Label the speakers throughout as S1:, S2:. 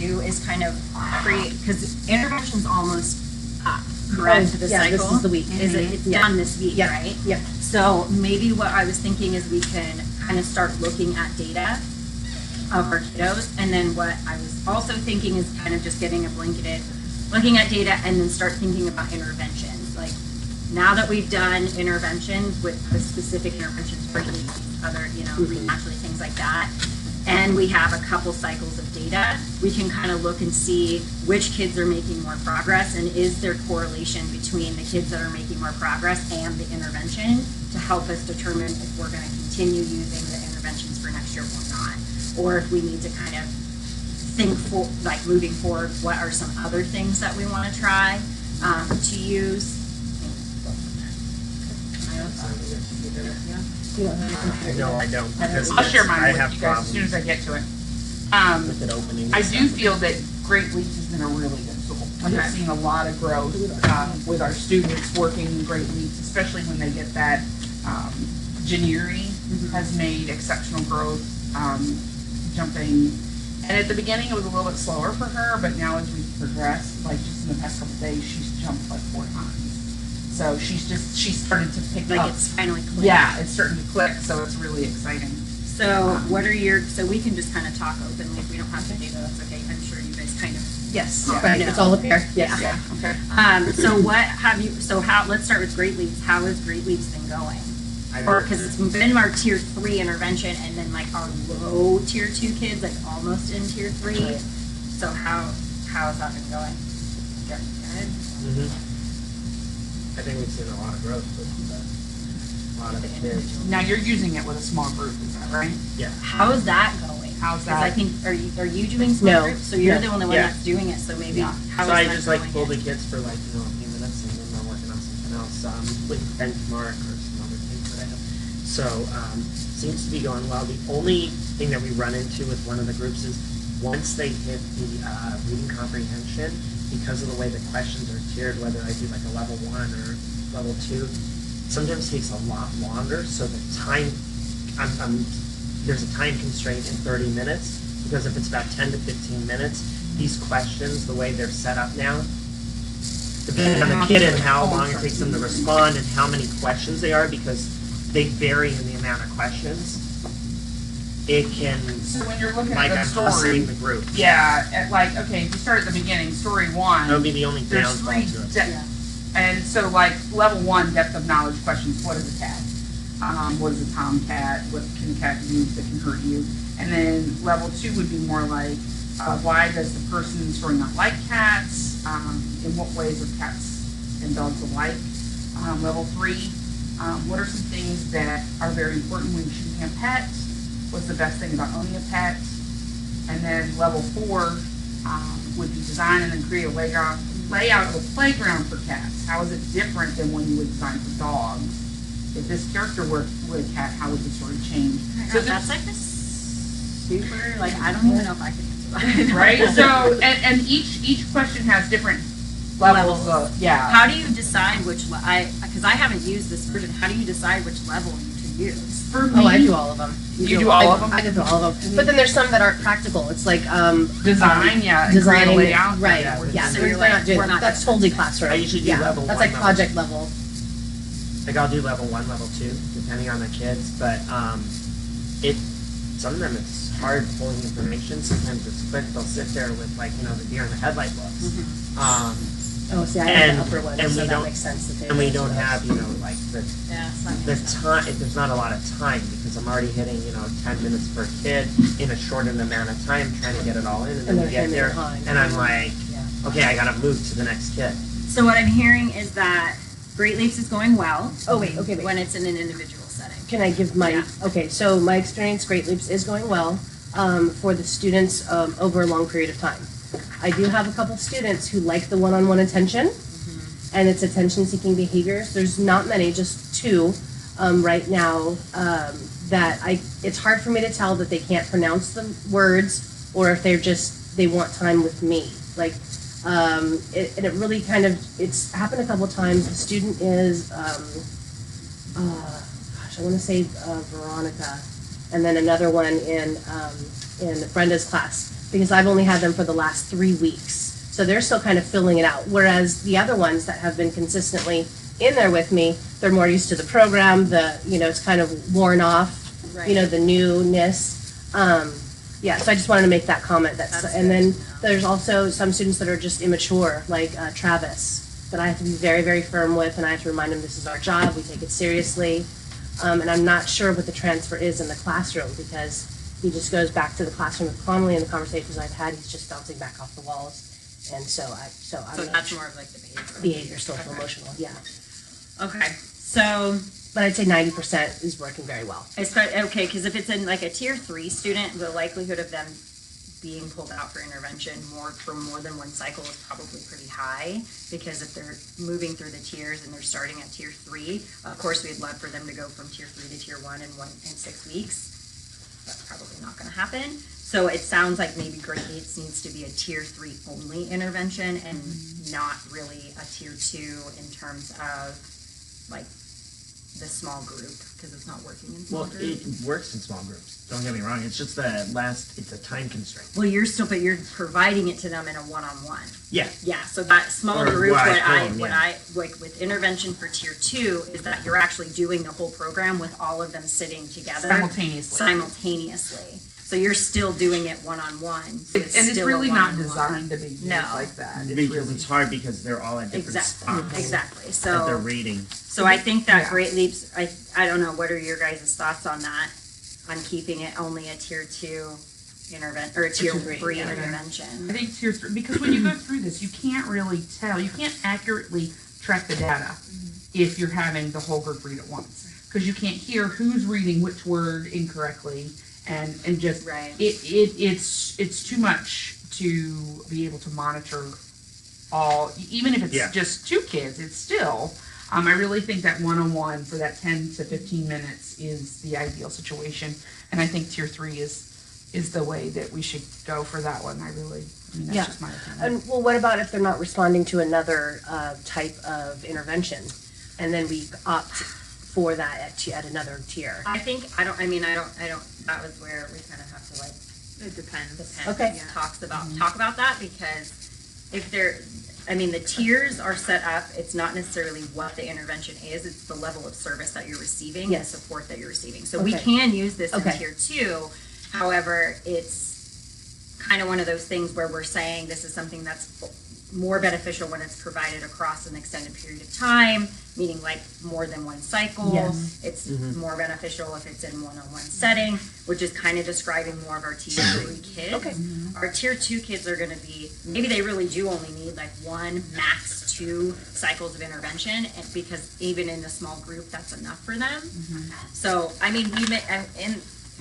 S1: do is kind of create, because intervention's almost up, correct, the
S2: yeah,
S1: cycle?
S2: this is the week.
S1: It's done this week,
S2: Yeah.
S1: right?
S2: Yeah.
S1: So maybe what I was thinking is we can kind of start looking at data of our kiddos, and then what I was also thinking is kind of just getting a blanketed, looking at data and then start thinking about interventions. Like, now that we've done interventions with the specific interventions for other, naturally things like that, and we have a couple cycles of data, we can kind of look and see which kids are making more progress, and is there correlation between the kids that are making more progress and the intervention to help us determine if we're going to continue using the interventions for next year or not, or if we need to kind of think for, like, moving forward, what are some other things that we want to try to use.
S3: No, I don't.
S4: I'll share mine
S3: I
S4: with
S3: have
S4: you guys as soon as I get to it.
S3: with it opening.
S4: I do feel that Great Leaps has been a really good tool. We've seen a lot of growth with our students working in Great Leaps, especially when they get that. Janiri has made exceptional growth, jumping. And at the beginning, it was a little bit slower for her, but now as we've progressed, like just in the past couple of days, she's jumped like 4 times. So she started to pick up.
S1: Like, it's finally clear.
S4: Yeah, it's starting to click, so it's really exciting.
S1: So so we can just kind of talk openly. If we don't have the data, that's okay. I'm sure you guys kind of.
S2: Yes,
S1: Yeah.
S2: right,
S1: Yeah.
S2: it's all up here, yes.
S1: Yeah.
S4: Okay.
S1: So let's start with Great Leaps. How has Great Leaps been going? Or, because it's been our tier 3 intervention, and then like our low tier 2 kids, like almost in tier 3.
S2: Right.
S1: So how has that been going? Good.
S3: I think we've seen a lot of growth with a lot of the kids.
S4: Now you're using it with a small group, is that right?
S3: Yeah.
S1: How is that going?
S4: How's
S1: 'Cause I
S4: that?
S1: think, are you doing small
S2: No.
S1: groups? So you're
S2: No.
S1: the only one
S3: Yeah.
S1: that's doing it, so maybe,
S4: Yeah.
S1: how is
S3: So I
S1: that
S3: just like
S1: going?
S3: pull the kids for like, a few minutes and then I'm working on something else, with benchmark or some other things that I have. So, seems to be going well. The only thing that we run into with one of the groups is once they hit the reading comprehension, because of the way the questions are tiered, whether I do like a level 1 or level 2, sometimes takes a lot longer. So the time, there's a time constraint in 30 minutes, because if it's about 10 to 15 minutes, these questions, the way they're set up now, depending on the kid and how long it takes them to respond and how many questions they are, because they vary in the amount of questions, it can,
S4: So when you're looking
S3: like,
S4: at
S3: I'm
S4: the story,
S3: hustling the group.
S4: yeah, if you start at the beginning, story 1,
S3: That would be the only
S4: there's
S3: downfall
S4: 3
S3: to it.
S4: depth. And so like level 1 depth of knowledge questions, what is a cat? What is a tomcat? What can a cat do that can hurt you? And then level 2 would be more like, why does the person in the story not like cats? In what ways are cats and dogs alike? Level 3, what are some things that are very important when choosing a pet? What's the best thing about owning a pet? And then level 4 would be design and then create a layout of a playground for cats. How is it different than when you would design for dogs? If this character were a cat, how would the story change?
S1: Oh my
S4: So
S1: God, that's like this super, like, I don't even know if I can answer that.
S4: right? So, and each question has different levels of, yeah.
S1: How do you decide which, because I haven't used this version, how do you decide which level to use?
S4: For me,
S2: Oh, I do all of them.
S4: You do all of them?
S2: I do all of them. But then there's some that aren't practical. It's like,
S4: design, yeah, and
S2: design,
S4: create a layout.
S2: right,
S3: Yeah,
S2: yeah,
S1: so
S2: they're
S1: you're
S2: not
S1: like,
S2: doing,
S1: we're not
S2: that's
S1: doing
S2: totally classroom.
S3: I usually do
S2: Yeah,
S3: level
S2: that's
S3: 1,
S2: like
S3: level
S2: project level.
S3: Like I'll do level 1, level 2, depending on the kids, but some of them it's hard pulling information. Sometimes it's quick. They'll sit there with like, the deer in the headlight looks.
S2: Oh, see, I
S3: And-
S2: have the upper one,
S3: and
S2: so
S3: we
S2: that
S3: don't-
S2: makes sense. That they
S3: And we
S2: would
S3: don't
S2: do
S3: have,
S2: those.
S3: like
S1: Yeah, it's not
S3: the
S1: gonna
S3: time, there's not a lot of time because I'm already hitting, 10 minutes per kid in a shortened amount of time trying to get it all in. And then
S2: they're
S3: we get
S2: handing
S3: there
S2: it on.
S3: and I'm like,
S2: Yeah.
S3: okay, I gotta move to the next kid.
S1: So what I'm hearing is that Great Leaps is going well.
S2: Oh, wait, okay, wait.
S1: When it's in an individual setting.
S2: Can I give my,
S1: Yeah.
S2: okay, so my experience, Great Leaps is going well for the students over a long period of time. I do have a couple students who like the one-on-one attention, and it's attention-seeking behaviors. There's not many, just 2 right now that it's hard for me to tell that they can't pronounce the words or if they want time with me. Like, and it really kind of, it's happened a couple times. The student is, I want to say Veronica, and then another one in Brenda's class. because I've only had them for the last 3 weeks. So they're still kind of filling it out. Whereas the other ones that have been consistently in there with me, they're more used to the program, it's kind of worn off, the newness. Yeah, so I just wanted to make that comment. And then there's also some students that are just immature, like Travis, that I have to be very, very firm with, and I have to remind him this is our job, we take it seriously. And I'm not sure what the transfer is in the classroom, because he just goes back to the classroom with Connolly, and the conversations I've had, he's just bouncing back off the walls. And so I'm
S1: that's more of like the
S2: behavior, social, emotional, yeah.
S1: Okay, so.
S2: But I'd say 90% is working very well.
S1: Okay, because if it's in like a tier 3 student, the likelihood of them being pulled out for intervention for more than one cycle is probably pretty high, because if they're moving through the tiers and they're starting at tier 3, of course we'd love for them to go from tier 3 to tier 1 in 6 weeks. That's probably not going to happen. So it sounds like maybe grade 8 needs to be a tier 3 only intervention and not really a tier 2 in terms of like the small group, because it's not working in small groups.
S3: It works in small groups. Don't get me wrong. It's just it's a time constraint.
S1: Well, but you're providing it to them in a one-on-one.
S3: Yeah.
S1: Yeah. So that small
S3: Or
S1: group, what I like with intervention for tier 2 is that you're actually doing the whole program with all of them sitting together simultaneously. So you're still doing it one-on-one. So
S4: it's really not designed to be used like that.
S3: It's hard because they're all at different spots.
S1: Exactly.
S3: That
S1: So
S3: they're reading.
S1: So I think that Great Leaps, I don't know, what are your guys' thoughts on that? On keeping it only a tier 2 or a tier 3 intervention?
S4: I think tier 3, because when you go through this, you can't really tell, you can't accurately track the data if you're having the whole group read at once. Because you can't hear who's reading which word incorrectly, and just, it's too much to be able to monitor all, even if it's just 2 kids, it's still, I really think that one-on-one for that 10 to 15 minutes is the ideal situation, and I think tier 3 is the way that we should go for that one. That's just my opinion.
S2: And what about if they're not responding to another type of intervention, and then we opt for that at another tier?
S1: That was where we kind of have to it depends.
S2: Okay.
S1: Talk about that, because if the tiers are set up, it's not necessarily what the intervention is, it's the level of service that you're receiving and support that you're receiving. So we can use this in tier 2, however, it's kind of one of those things where we're saying this is something that's more beneficial when it's provided across an extended period of time, meaning like more than one cycle.
S2: Yes.
S1: It's more beneficial if it's in one-on-one setting, which is kind of describing more of our tier 3 kids.
S2: Okay.
S1: Our tier 2 kids are going to be, maybe they really do only need like 1, max 2 cycles of intervention, and because even in a small group, that's enough for them. So, and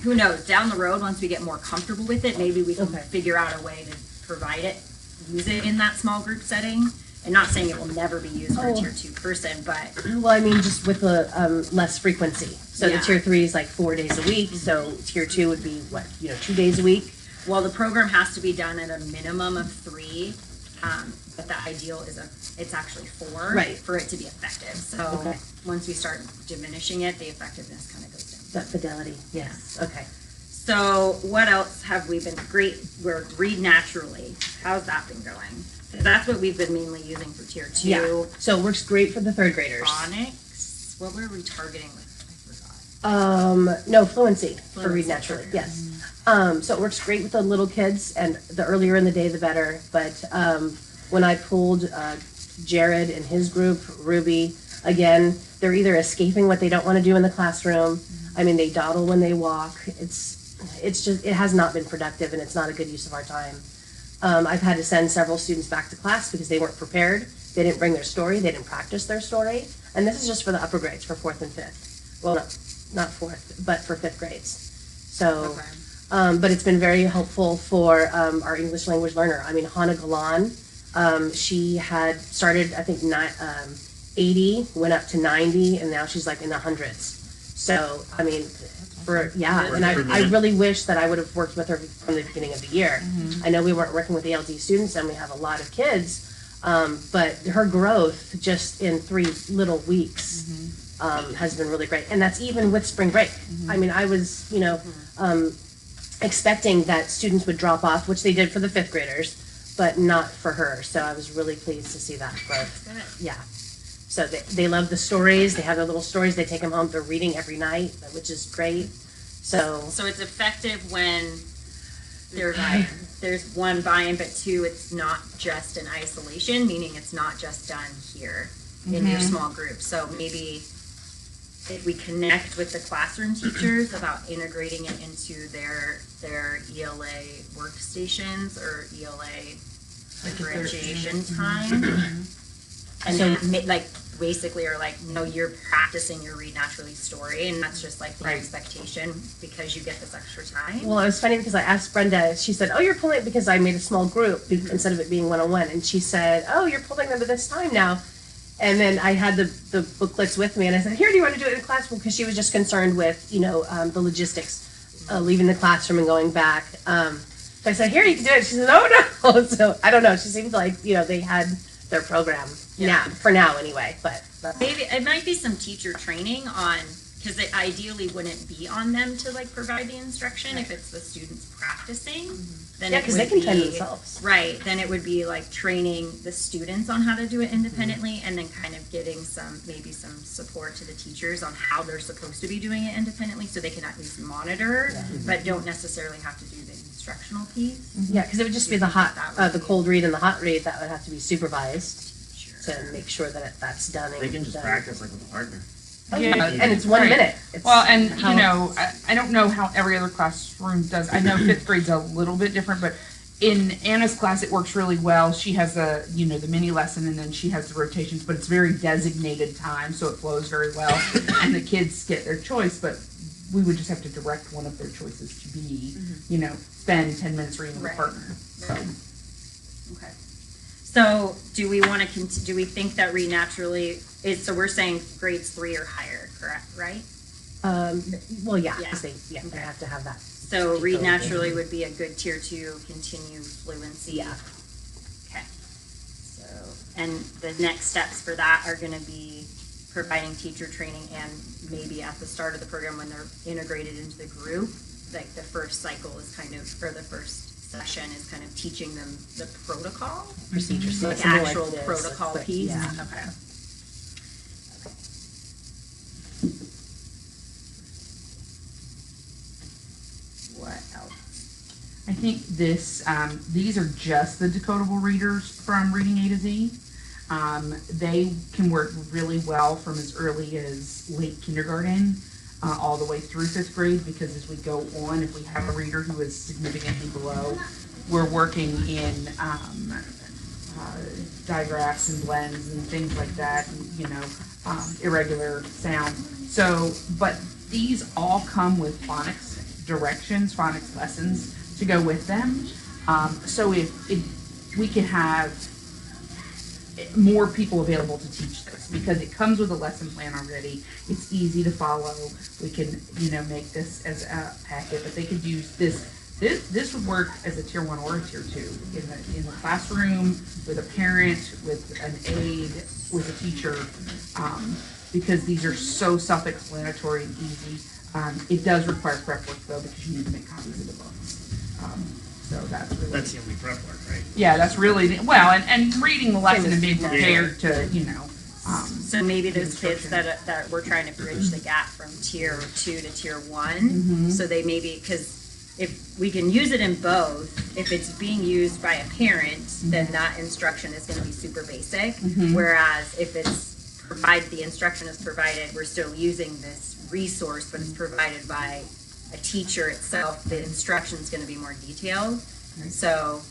S1: who knows, down the road, once we get more comfortable with it, maybe we can figure out a way to provide it, use it in that small group setting. And not saying it will never be used for a tier 2 person, but.
S2: Well, just with the less frequency. So the tier 3 is like 4 days a week, so tier 2 would be 2 days a week?
S1: Well, the program has to be done at a minimum of 3, but the ideal is it's actually 4 for it to be effective. So once we start diminishing it, the effectiveness kind of goes down.
S2: That fidelity, yes, okay.
S1: So what else have we been, we're Read Naturally. How's that been going? That's what we've been mainly using for tier 2.
S2: Yeah, so it works great for the 3rd graders.
S1: Phonics, what were we targeting with? I forgot.
S2: No, fluency for Read Naturally, yes. So it works great with the little kids, and the earlier in the day, the better. But when I pulled Jared and his group, Ruby, again, they're either escaping what they don't want to do in the classroom. They dawdle when they walk. It's just, it has not been productive, and it's not a good use of our time. I've had to send several students back to class because they weren't prepared. They didn't bring their story. They didn't practice their story. And this is just for the upper grades, for 4th and 5th. Well, no, not 4th, but for 5th grades. So, but it's been very helpful for our English language learner. Hannah Galan, she had started, I think, 80, went up to 90, and now she's like in the hundreds. So, and I really wish that I would have worked with her from the beginning of the year. I know we weren't working with ALD students, and we have a lot of kids, but her growth just in 3 little weeks has been really great. And that's even with spring break. I was, expecting that students would drop off, which they did for the fifth graders, but not for her. So I was really pleased to see that growth. Yeah. So they love the stories. They have their little stories. They take them home. They're reading every night, which is great. So
S1: it's effective when there's one buy-in, but two, it's not just in isolation, meaning it's not just done here in your small group. So maybe if we connect with the classroom teachers about integrating it into their ELA workstations or ELA differentiation time, and then like basically are like, no, you're practicing your Read Naturally story, and that's just like the expectation because you get this extra time.
S2: Well, it was funny because I asked Brenda, she said, oh, you're pulling it because I made a small group instead of it being one-on-one. And she said, oh, you're pulling them to this time now. And then I had the booklets with me, and I said, here, do you want to do it in the classroom? Because she was just concerned with, the logistics, leaving the classroom and going back. So I said, here, you can do it. She said, oh, no. So I don't know. She seemed like, they had their program now, for now anyway. But
S1: maybe it might be some teacher training on, because it ideally wouldn't be on them to like provide the instruction if it's the students practicing. Then
S2: because they can train themselves.
S1: Right. Then it would be like training the students on how to do it independently, and then kind of getting some support to the teachers on how they're supposed to be doing it independently, so they can at least monitor, but don't necessarily have to do the instructional piece.
S2: Yeah, because it would just be the cold read and the hot read that would have to be supervised to make sure that that's done.
S5: They can just practice like with a partner.
S2: Oh, yeah. And it's 1 minute.
S4: I don't know how every other classroom does. I know fifth grade's a little bit different, but in Anna's class it works really well. She has the mini lesson, and then she has the rotations, but it's very designated time, so it flows very well, and the kids get their choice, but we would just have to direct one of their choices to be, spend 10 minutes reading with a partner. So.
S1: Okay. So do we want to do we think that Read Naturally is, so we're saying grades 3 or higher, correct, right?
S2: Well, yeah, because they have to have that.
S1: So Read Naturally would be a good tier 2, continue fluency.
S2: Yeah.
S1: Okay. So, and the next steps for that are going to be providing teacher training, and maybe at the start of the program when they're integrated into the group, like the first cycle is kind of, or the first session is kind of teaching them the protocol,
S2: Procedures,
S1: like actual protocol piece.
S2: Yeah.
S1: Okay. What else?
S4: I think these are just the decodable readers from Reading A to Z. They can work really well from as early as late kindergarten all the way through fifth grade, because as we go on, if we have a reader who is significantly below, we're working in digraphs and blends and things like that, and, irregular sound. So, but these all come with phonics directions, phonics lessons to go with them. So if we can have more people available to teach this, because it comes with a lesson plan already. It's easy to follow. We can, make this as a packet, but they could use this. This would work as a tier 1 or a tier 2 in the classroom, with a parent, with an aide, with a teacher, because these are so self-explanatory and easy. It does require prep work though, because you need to make copies of the books. So that's
S5: the only prep work, right?
S4: Yeah, that's really well, and reading the lesson and being prepared to,
S1: So maybe those kids that we're trying to bridge the gap from tier 2 to tier 1. So they maybe, because if we can use it in both, if it's being used by a parent, then that instruction is going to be super basic. Whereas if the instruction is provided, we're still using this resource, but it's provided by a teacher itself, the instruction is going to be more detailed. So,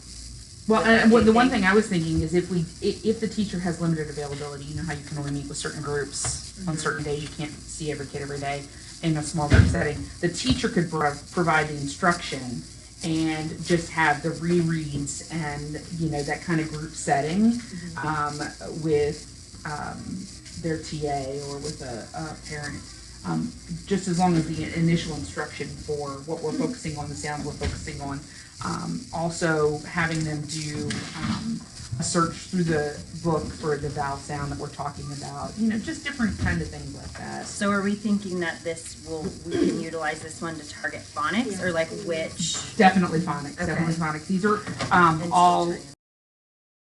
S4: the one thing I was thinking is if the teacher has limited availability, you know how you can only meet with certain groups on certain days, you can't see every kid every day in a small group setting. The teacher could provide the instruction and just have the rereads and that kind of group setting with their TA or with a parent. Just as long as the initial instruction for what we're focusing on, the sounds we're focusing on. Also having them do a search through the book for the vowel sound that we're talking about, you know, just different kind of things like that.
S1: So are we thinking that we can utilize this one to target phonics or like which?
S4: Definitely phonics,
S1: Okay.
S4: definitely phonics. These are
S1: And
S4: all
S1: speech